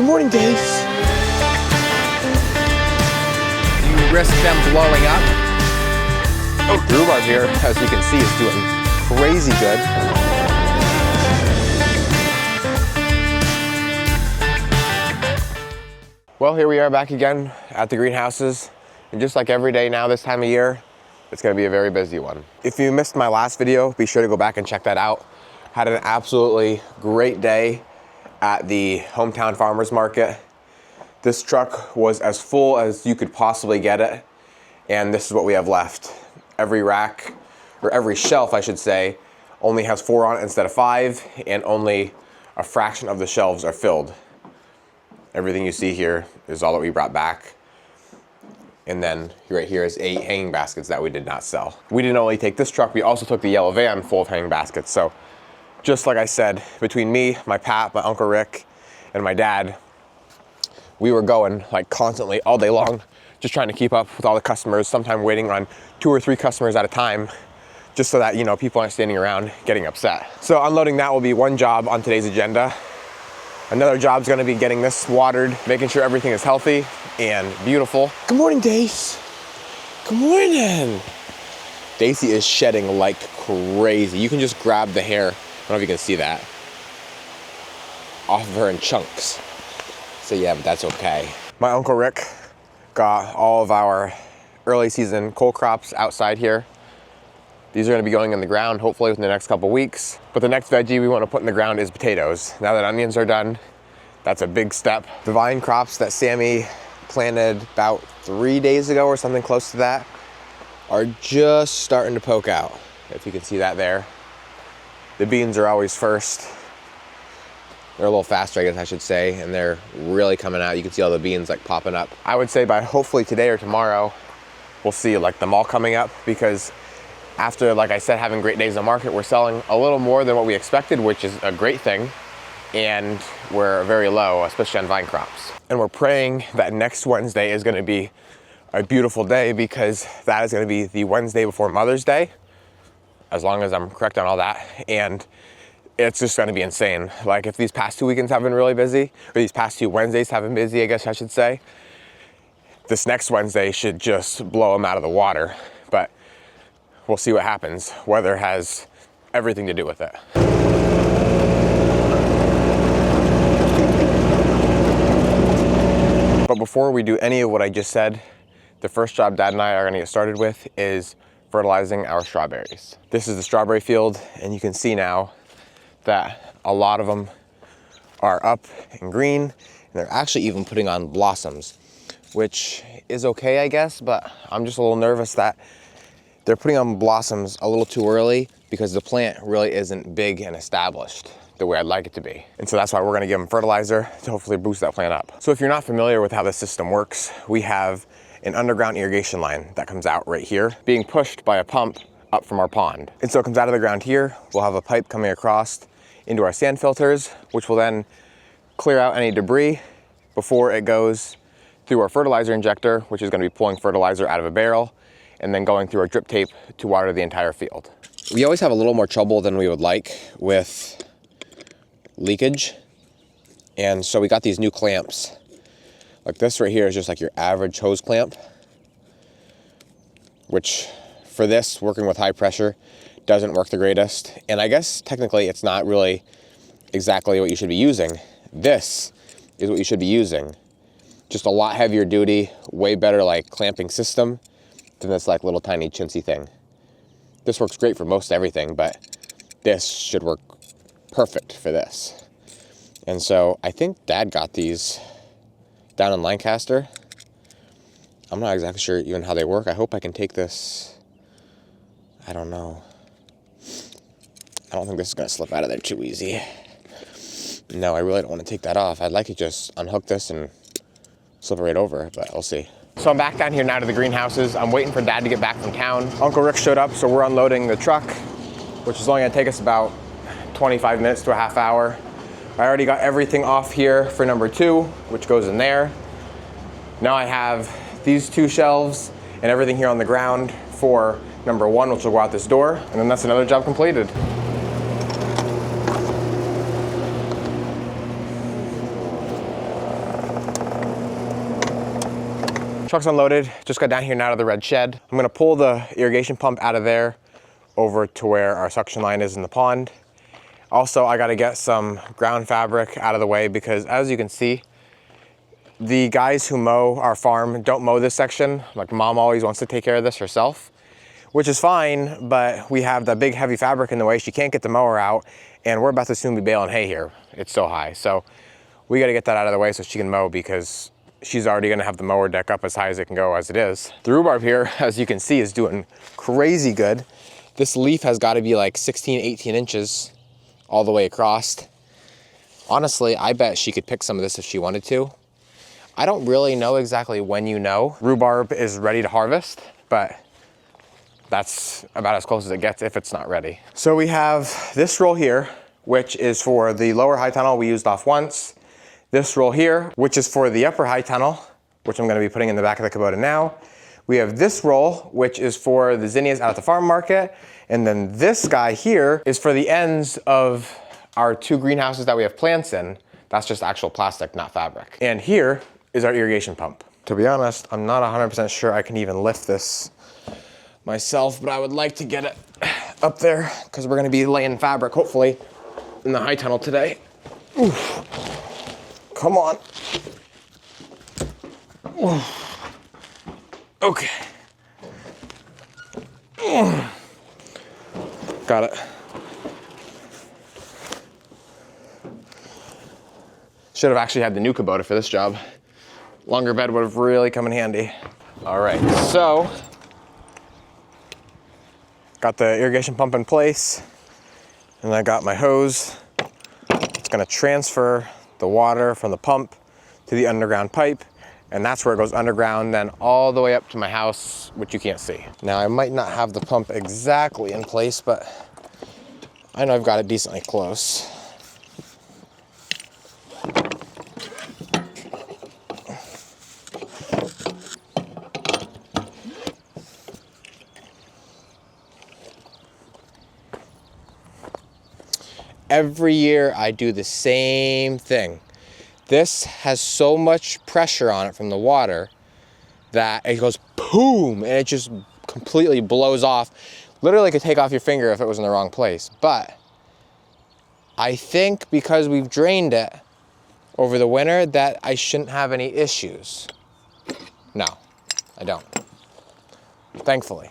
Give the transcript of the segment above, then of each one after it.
Good morning, Dave. You risk them blowing up. Oh, rhubarb here, as you can see, is doing crazy good. Well, here we are back again at the greenhouses. And just like every day now this time of year, it's gonna be a very busy one. If you missed my last video, be sure to go back and check that out. Had an absolutely great day at the hometown farmers market. This truck was as full as you could possibly get it. And this is what we have left. Every rack, or every shelf I should say, only has 4 on it instead of 5, and only a fraction of the shelves are filled. Everything you see here is all that we brought back. And then right here is 8 hanging baskets that we did not sell. We didn't only take this truck, we also took the yellow van full of hanging baskets. So just like I said, between me, my pap, my Uncle Rick, and my dad, we were going like constantly all day long, just trying to keep up with all the customers, sometimes waiting on 2 or 3 customers at a time, just so that, you know, people aren't standing around getting upset. So unloading that will be one job on today's agenda. Another job's gonna be getting this watered, making sure everything is healthy and beautiful. Good morning, Dace. Good morning. Daisy is shedding like crazy. You can just grab the hair, I don't know if you can see that, off of her in chunks. So yeah, but that's okay. My Uncle Rick got all of our early season cole crops outside here. These are gonna be going in the ground hopefully within the next couple weeks. But the next veggie we wanna put in the ground is potatoes. Now that onions are done, that's a big step. The vine crops that Sammy planted about 3 days ago or something close to that are just starting to poke out. If you can see that there. The beans are always first. They're a little faster, I guess I should say, and they're really coming out. You can see all the beans like popping up. I would say by hopefully today or tomorrow, we'll see like them all coming up, because after, like I said, having great days on market, we're selling a little more than what we expected, which is a great thing. And we're very low, especially on vine crops. And we're praying that next Wednesday is gonna be a beautiful day, because that is gonna be the Wednesday before Mother's Day, as long as I'm correct on all that. And it's just gonna be insane. Like if these past 2 weekends have been really busy, or these past 2 Wednesdays have been busy, I guess I should say, this next Wednesday should just blow them out of the water. But we'll see what happens. Weather has everything to do with it. But before we do any of what I just said, the first job Dad and I are gonna get started with is fertilizing our strawberries. This is the strawberry field, and you can see now that a lot of them are up and green, and they're actually even putting on blossoms, which is okay, I guess, but I'm just a little nervous that they're putting on blossoms a little too early, because the plant really isn't big and established the way I'd like it to be. And so that's why we're gonna give them fertilizer to hopefully boost that plant up. So if you're not familiar with how this system works, we have an underground irrigation line that comes out right here, being pushed by a pump up from our pond. And so it comes out of the ground here. We'll have a pipe coming across into our sand filters, which will then clear out any debris before it goes through our fertilizer injector, which is gonna be pulling fertilizer out of a barrel, and then going through our drip tape to water the entire field. We always have a little more trouble than we would like with leakage. And so we got these new clamps. Like this right here is just like your average hose clamp, which for this, working with high pressure, doesn't work the greatest. And I guess technically it's not really exactly what you should be using. This is what you should be using. Just a lot heavier duty, way better like clamping system than this like little tiny chintzy thing. This works great for most everything, but this should work perfect for this. And so I think Dad got these down in Lancaster. I'm not exactly sure even how they work. I hope I can take this. I don't know. I don't think this is gonna slip out of there too easy. No, I really don't want to take that off. I'd like to just unhook this and slip it right over, but we'll see. So I'm back down here now to the greenhouses. I'm waiting for Dad to get back from town. Uncle Rick showed up, so we're unloading the truck, which is only gonna take us about 25 minutes to a half hour. I already got everything off here for number 2, which goes in there. Now I have these 2 shelves and everything here on the ground for number 1, which will go out this door, and then that's another job completed. Truck's unloaded, just got down here now to the red shed. I'm gonna pull the irrigation pump out of there over to where our suction line is in the pond. Also, I gotta get some ground fabric out of the way because as you can see, the guys who mow our farm don't mow this section. Like mom always wants to take care of this herself, which is fine, but we have the big heavy fabric in the way. She can't get the mower out and we're about to soon be baling hay here. It's so high. So we gotta get that out of the way so she can mow because she's already gonna have the mower deck up as high as it can go as it is. The rhubarb here, as you can see, is doing crazy good. This leaf has gotta be like 16, 18 inches all the way across. Honestly, I bet she could pick some of this if she wanted to. I don't really know exactly when you know rhubarb is ready to harvest, but that's about as close as it gets if it's not ready. So we have this roll here, which is for the lower high tunnel we used off once. This roll here, which is for the upper high tunnel, which I'm gonna be putting in the back of the Kubota now. We have this roll, which is for the zinnias out at the farm market. And then this guy here is for the ends of our 2 greenhouses that we have plants in. That's just actual plastic, not fabric. And here is our irrigation pump. To be honest, I'm not 100% sure I can even lift this myself, but I would like to get it up there because we're gonna be laying fabric, hopefully, in the high tunnel today. Oof. Come on. Oof. Okay. Got it. Should have actually had the new Kubota for this job. Longer bed would have really come in handy. All right, so got the irrigation pump in place and I got my hose. It's gonna transfer the water from the pump to the underground pipe, and that's where it goes underground, then all the way up to my house, which you can't see. Now I might not have the pump exactly in place, but I know I've got it decently close. Every year I do the same thing. This has so much pressure on it from the water that it goes boom and it just completely blows off. Literally could take off your finger if it was in the wrong place. But I think because we've drained it over the winter that I shouldn't have any issues. No, I don't. Thankfully.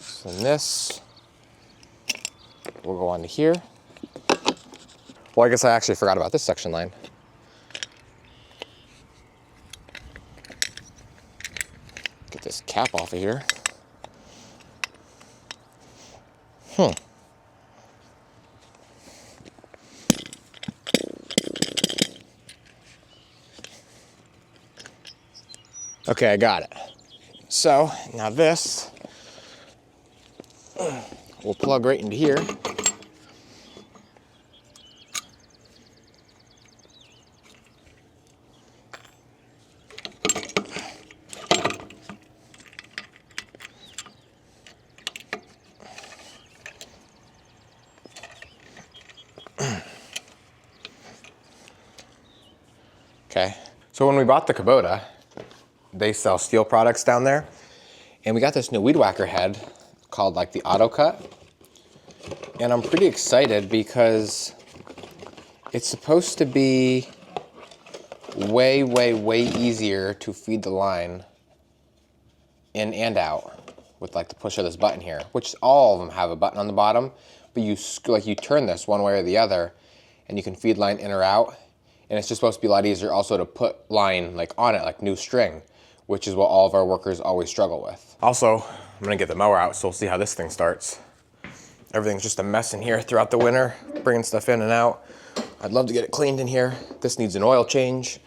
So this will go on to here. Well, I guess I actually forgot about this section line. Get this cap off of here. Okay, I got it. So now this will plug right into here. Okay, so when we bought the Kubota, they sell steel products down there, and we got this new weed whacker head called like the Auto Cut, and I'm pretty excited because it's supposed to be way easier to feed the line in and out with like the push of this button here, which all of them have a button on the bottom, but you turn this one way or the other and you can feed line in or out. And it's just supposed to be a lot easier also to put line like on it, like new string, which is what all of our workers always struggle with. Also, I'm gonna get the mower out, so we'll see how this thing starts. Everything's just a mess in here throughout the winter, bringing stuff in and out. I'd love to get it cleaned in here. This needs an oil change.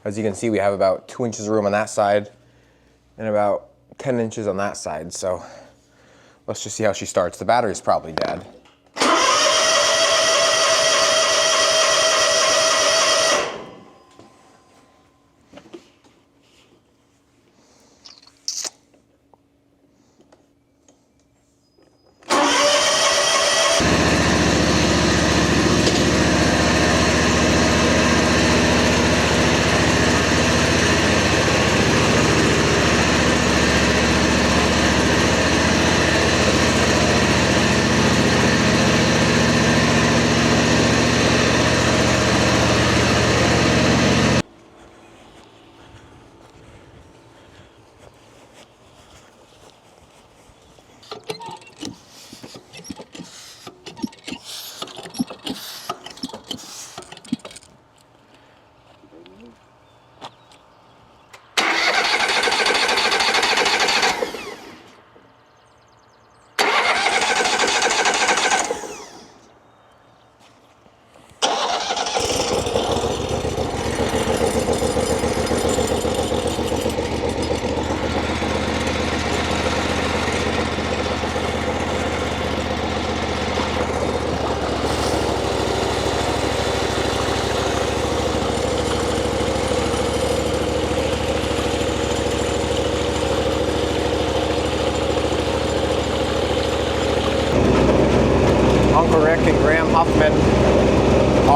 As you can see, we have about 2 inches of room on that side and about 10 inches on that side. So let's just see how she starts. The battery's probably dead.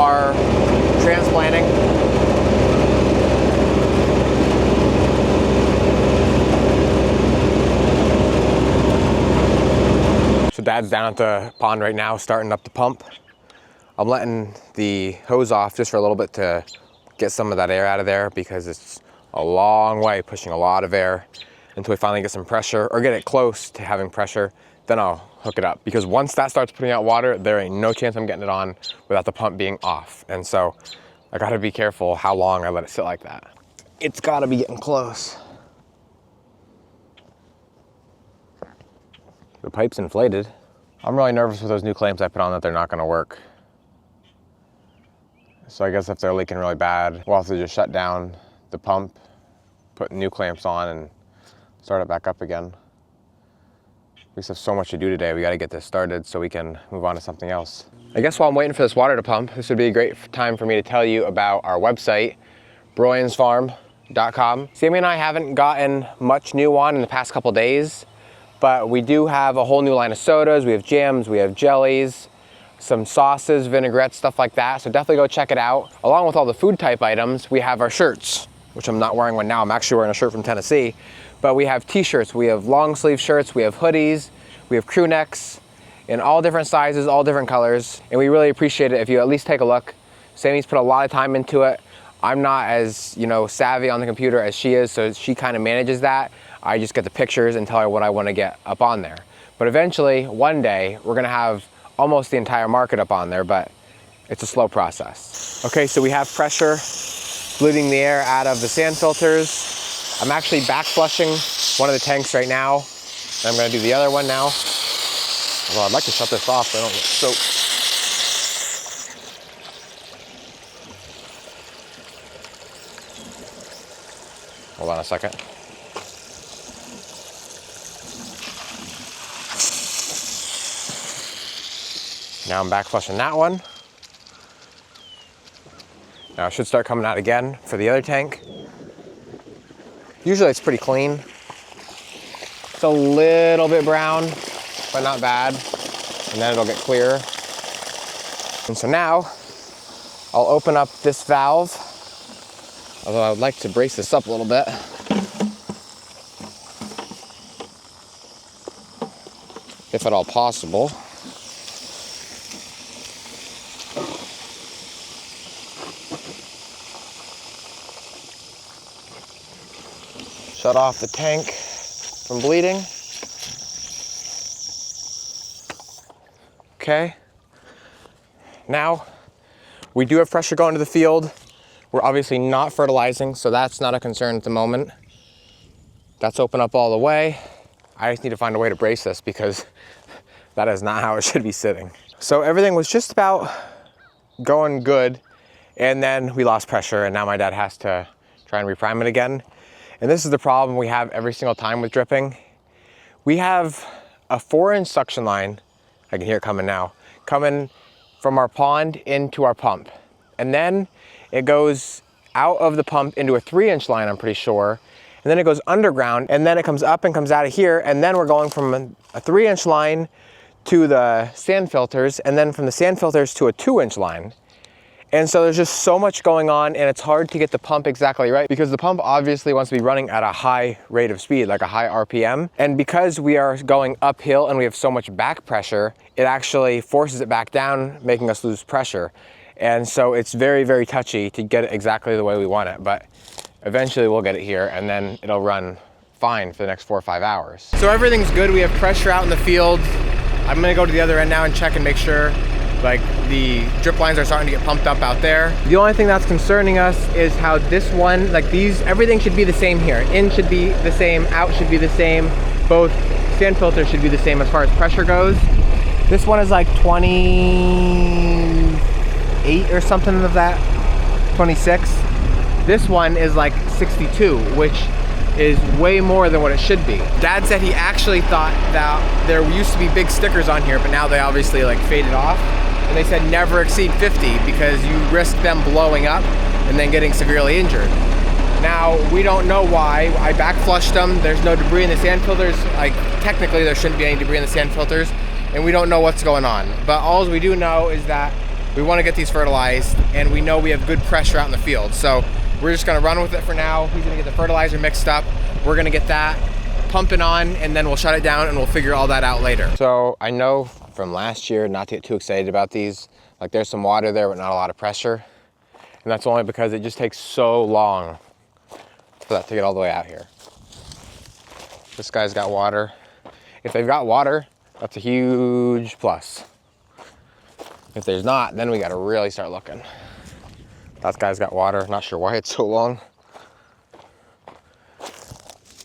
are transplanting. So Dad's down at the pond right now, starting up the pump. I'm letting the hose off just for a little bit to get some of that air out of there because it's a long way, pushing a lot of air until we finally get some pressure or get it close to having pressure. Then I'll hook it up, because once that starts putting out water, there ain't no chance I'm getting it on without the pump being off. And so I gotta be careful how long I let it sit like that. It's gotta be getting close. The pipe's inflated. I'm really nervous with those new clamps I put on that they're not gonna work. So I guess if they're leaking really bad, we'll have to just shut down the pump, put new clamps on, and start it back up again. We just have so much to do today. We got to get this started so we can move on to something else. I guess while I'm waiting for this water to pump, this would be a great time for me to tell you about our website, Broyansfarm.com. Sammy and I haven't gotten much new on in the past couple days, but we do have a whole new line of sodas. We have jams, we have jellies, some sauces, vinaigrettes, stuff like that. So definitely go check it out. Along with all the food type items, we have our shirts, which I'm not wearing one now. I'm actually wearing a shirt from Tennessee. But we have t-shirts, we have long sleeve shirts, we have hoodies, we have crew necks in all different sizes, all different colors. And we really appreciate it if you at least take a look. Sammy's put a lot of time into it. I'm not as, savvy on the computer as she is, so she kind of manages that. I just get the pictures and tell her what I want to get up on there. But eventually, one day, we're gonna have almost the entire market up on there, but it's a slow process. Okay, so we have pressure bleeding the air out of the sand filters. I'm actually back flushing one of the tanks right now. And I'm gonna do the other one now. Although I'd like to shut this off so I don't get soaked. Hold on a second. Now I'm back flushing that one. Now it should start coming out again for the other tank. Usually it's pretty clean. It's a little bit brown, but not bad. And then it'll get clearer. And so now I'll open up this valve, although I would like to brace this up a little bit. If at all possible. Shut off the tank from bleeding. Okay. Now, we do have pressure going to the field. We're obviously not fertilizing, so that's not a concern at the moment. That's open up all the way. I just need to find a way to brace this because that is not how it should be sitting. So everything was just about going good, and then we lost pressure, and now my dad has to try and reprime it again. And this is the problem we have every single time with dripping. We have a 4-inch suction line, I can hear it coming now, coming from our pond into our pump. And then it goes out of the pump into a 3-inch line, I'm pretty sure. And then it goes underground, and then it comes up and comes out of here. And then we're going from a 3-inch line to the sand filters, and then from the sand filters to a 2-inch line. And so there's just so much going on, and it's hard to get the pump exactly right because the pump obviously wants to be running at a high rate of speed, like a high RPM. And because we are going uphill and we have so much back pressure, it actually forces it back down, making us lose pressure. And so it's very, very touchy to get it exactly the way we want it. But eventually we'll get it here, and then it'll run fine for the next 4 or 5 hours. So everything's good. We have pressure out in the field. I'm gonna go to the other end now and check and make sure like the drip lines are starting to get pumped up out there. The only thing that's concerning us is how this one, like these, everything should be the same here. In should be the same, out should be the same. Both sand filters should be the same as far as pressure goes. This one is like 28 or something of that, 26. This one is like 62, which is way more than what it should be. Dad said he actually thought that there used to be big stickers on here, but now they obviously like faded off. And they said never exceed 50 because you risk them blowing up and then getting severely injured. Now, we don't know why. I back flushed them. There's no debris in the sand filters. Like technically there shouldn't be any debris in the sand filters, and we don't know what's going on. But all we do know is that We want to get these fertilized, and we know we have good pressure out in the field. So we're just gonna run with it for now. He's gonna get the fertilizer mixed up. We're gonna get that pumping on, and then we'll shut it down and we'll figure all that out later. So I know from last year not to get too excited about these. Like there's some water there, but not a lot of pressure. And that's only because it just takes so long for that to get all the way out here. This guy's got water. If they've got water, that's a huge plus. If there's not, then we gotta really start looking. That guy's got water. Not sure why it's so long.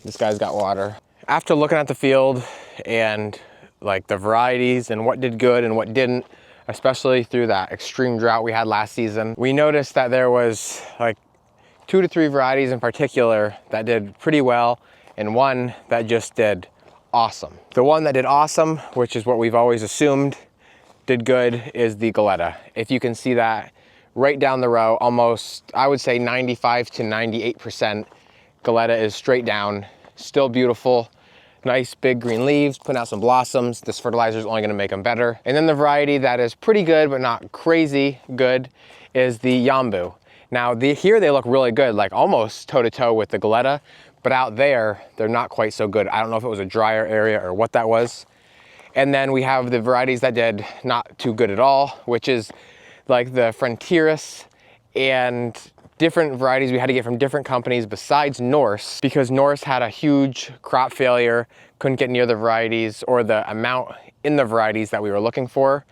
This guy's got water. After looking at the field and like the varieties and what did good and what didn't, especially through that extreme drought we had last season, we noticed that there was like 2 to 3 varieties in particular that did pretty well and one that just did awesome. The one that did awesome, which is what we've always assumed did good, is the Goleta. If you can see that right down the row, almost, I would say 95 to 98% Goleta is straight down, still beautiful, nice big green leaves, putting out some blossoms. This fertilizer is only gonna make them better. And then the variety that is pretty good, but not crazy good, is the Yambu. Now here they look really good, like almost toe to toe with the Goleta, but out there, they're not quite so good. I don't know if it was a drier area or what that was. And then we have the varieties that did not too good at all, which is like the Frontieris and different varieties we had to get from different companies besides Norse, because Norse had a huge crop failure, couldn't get near the varieties or the amount in the varieties that we were looking for.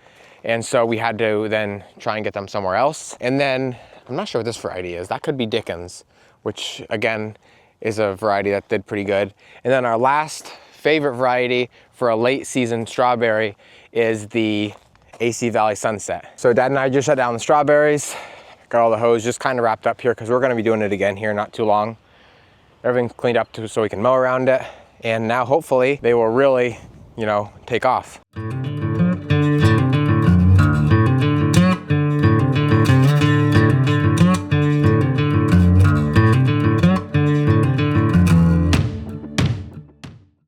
And so we had to then try and get them somewhere else. And then, I'm not sure what this variety is. That could be Dickens, which again, is a variety that did pretty good. And then our last favorite variety for a late season strawberry is the AC Valley Sunset. So Dad and I just shut down the strawberries, got all the hose just kind of wrapped up here because we're gonna be doing it again here not too long. Everything's cleaned up so we can mow around it. And now hopefully they will really, you know, take off.